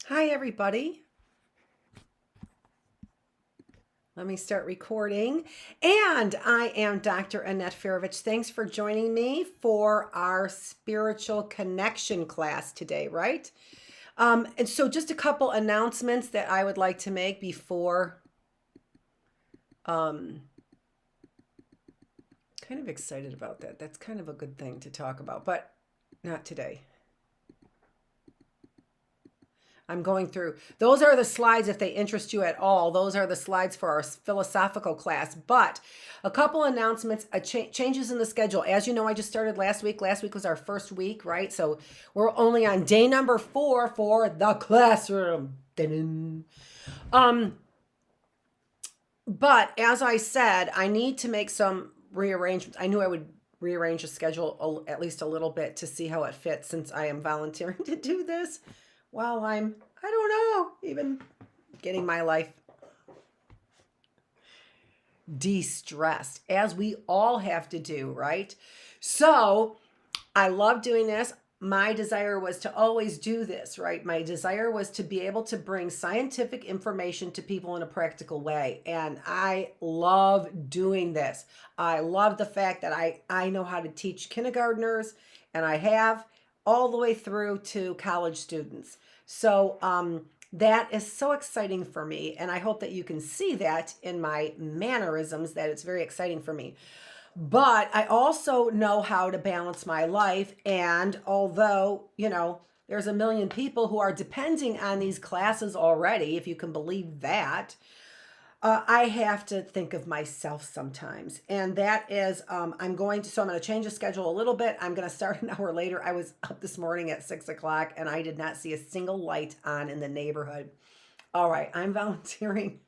Hi, everybody. Let me start recording. And I am Dr. Annette Feravich. Thanks for joining me for our spiritual connection class today, right? And so just a couple announcements that I would like to make before kind of excited about that. That's kind of a good thing to talk about, but not today. I'm going through. Those are the slides if they interest you at all. Those are the slides for our philosophical class. But a couple announcements, changes in the schedule. As you know, I just started last week. Last week was our first week, right? So we're only on day number 4 for the classroom. But as I said, I need to make some rearrangements. I knew I would rearrange the schedule at least a little bit to see how it fits since I am volunteering to do this while I don't know, even getting my life de-stressed, as we all have to do, right? So I love doing this. My desire was to always do this, right? My desire was to be able to bring scientific information to people in a practical way. And I love doing this. I love the fact that I know how to teach kindergartners, and I have all the way through to college students. So that is so exciting for me. And I hope that you can see that in my mannerisms, that it's very exciting for me. But I also know how to balance my life. And although, there's a million people who are depending on these classes already, if you can believe that, I have to think of myself sometimes. And that is, I'm going to change the schedule a little bit. I'm going to start an hour later. I was up this morning at 6 o'clock and I did not see a single light on in the neighborhood. All right, I'm volunteering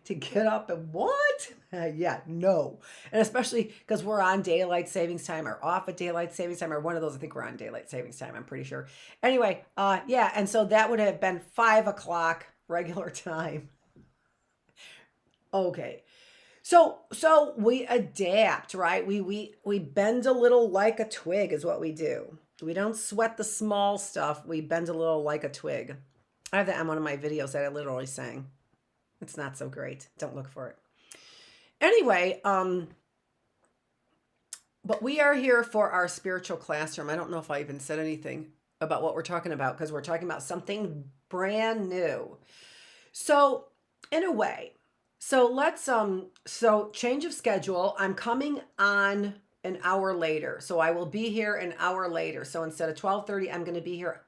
to get up and what? Yeah, no. And especially because we're on daylight savings time or off at daylight savings time or one of those. I think we're on daylight savings time. I'm pretty sure. Anyway, yeah. And so that would have been 5 o'clock regular time. Okay. So we adapt, right? We bend a little like a twig is what we do. We don't sweat the small stuff. We bend a little like a twig. I have that on one of my videos that I literally sang. It's not so great. Don't look for it. Anyway, but we are here for our spiritual classroom. I don't know if I even said anything about what we're talking about because we're talking about something brand new. So, in a way, let's change of schedule. I'm coming on an hour later. So I will be here an hour later. So instead of 12:30, I'm going to be here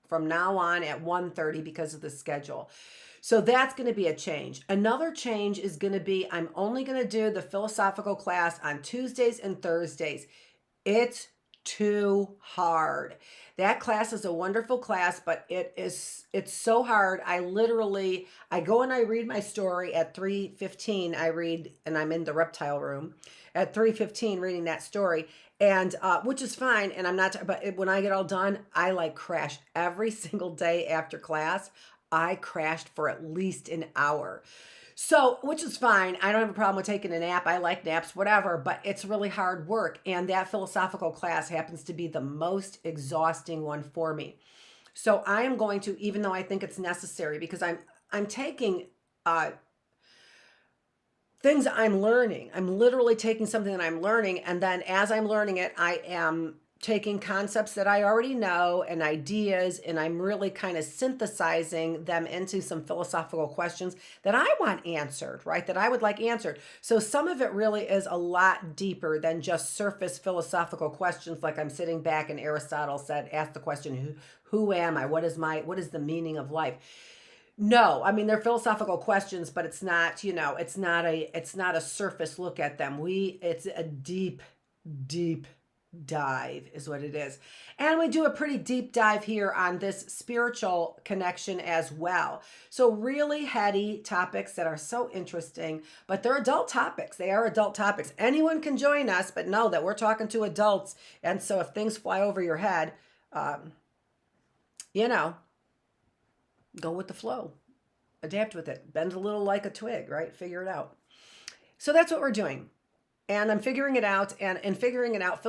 from now on at 1:30 because of the schedule. So that's going to be a change. Another change is going to be I'm only going to do the philosophical class on Tuesdays and Thursdays. It's too hard. That class is a wonderful class, but it's so hard. I go and I read my story at 3:15. I read, and I'm in the Reptile Room at 3:15 reading that story, and which is fine. And I'm not, but when I get all done, I like crash every single day after class. I crashed for at least an hour. So, which is fine. I don't have a problem with taking a nap. I like naps, whatever, but it's really hard work. And that philosophical class happens to be the most exhausting one for me. So I am going to, even though I think it's necessary, because I'm taking things I'm learning. I'm literally taking something that I'm learning. And then as I'm learning it, I am taking concepts that I already know and ideas, and I'm really kind of synthesizing them into some philosophical questions that I want answered, right? That I would like answered. So some of it really is a lot deeper than just surface philosophical questions. Like I'm sitting back and Aristotle said, ask the question, who am I? What is the meaning of life? No, I mean, they're philosophical questions, but it's not, it's not a surface look at them. It's a deep dive is what it is. And we do a pretty deep dive here on this spiritual connection as well. So really heady topics that are so interesting, but they're adult topics. They are adult topics. Anyone can join us, but know that we're talking to adults. And so if things fly over your head, go with the flow, adapt with it, bend a little like a twig, right? Figure it out. So that's what we're doing. And I'm figuring it out. And in figuring it out,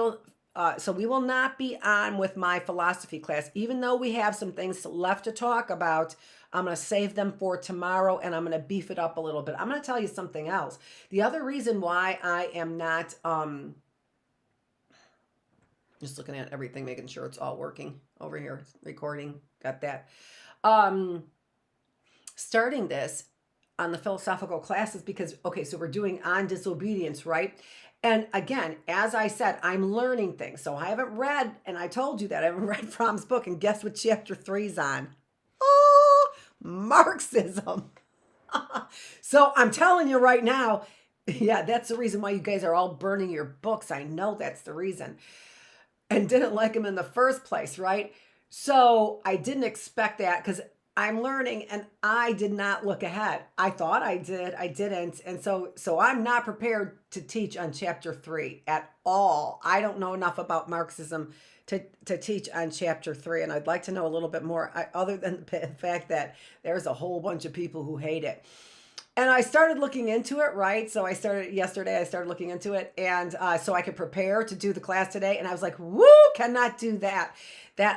So we will not be on with my philosophy class, even though we have some things left to talk about. I'm going to save them for tomorrow, and I'm going to beef it up a little bit. I'm going to tell you something else. The other reason why I am not, just looking at everything, making sure it's all working over here, recording, got that. Starting this on the philosophical classes because, okay, so we're doing on disobedience, right? And again, as I said, I'm learning things. So I haven't read, and I told you that I haven't read Fromm's book, and guess what chapter 3's on? Oh, Marxism. So I'm telling you right now, yeah, that's the reason why you guys are all burning your books. I know that's the reason. And didn't like him in the first place, right? So I didn't expect that because I'm learning and I did not look ahead. I thought I did, I didn't. And so I'm not prepared to teach on chapter 3 at all. I don't know enough about Marxism to teach on chapter 3. And I'd like to know a little bit more, other than the fact that there's a whole bunch of people who hate it. And I started looking into it, right? So I started looking into it. And so I could prepare to do the class today. And I was like, woo, cannot do that.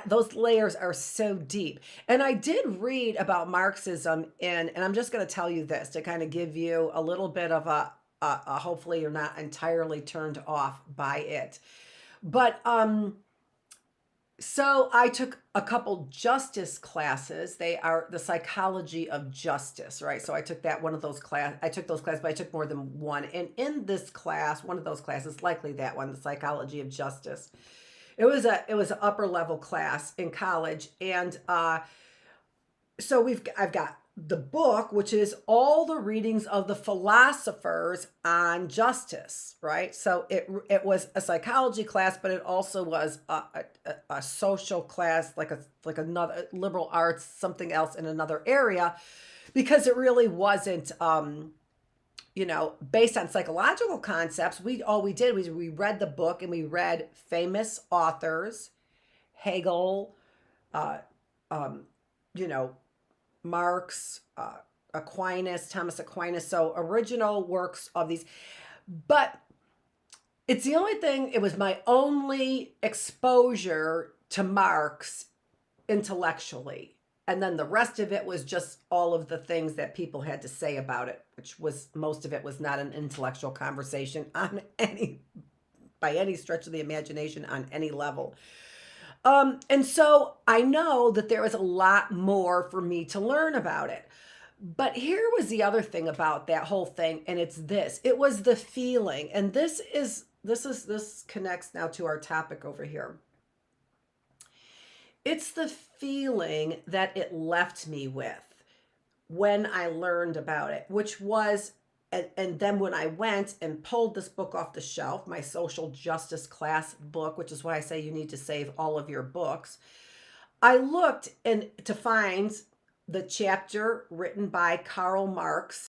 Those layers are so deep. And I did read about Marxism and I'm just going to tell you this to kind of give you a little bit of a hopefully you're not entirely turned off by it. But so I took a couple justice classes. They are the psychology of justice, right? So I took one of those classes. I took those classes, but I took more than one. And in this class, one of those classes, likely that one, the psychology of justice, it was an upper level class in college. And so I've got the book, which is all the readings of the philosophers on justice, right? So it was a psychology class, but it also was a social class, like another liberal arts, something else in another area, because it really wasn't, based on psychological concepts. All we did was we read the book and we read famous authors, Hegel, Marx, Thomas Aquinas, so original works of these. But it's the only thing, it was my only exposure to Marx intellectually. And then the rest of it was just all of the things that people had to say about it, which was, most of it was not an intellectual conversation by any stretch of the imagination on any level. And so I know that there was a lot more for me to learn about it. But here was the other thing about that whole thing, and it's this. It was the feeling, and this connects now to our topic over here. It's the feeling that it left me with when I learned about it, which was, and then when I went and pulled this book off the shelf, my social justice class book, which is why I say you need to save all of your books, I looked to find the chapter written by Karl Marx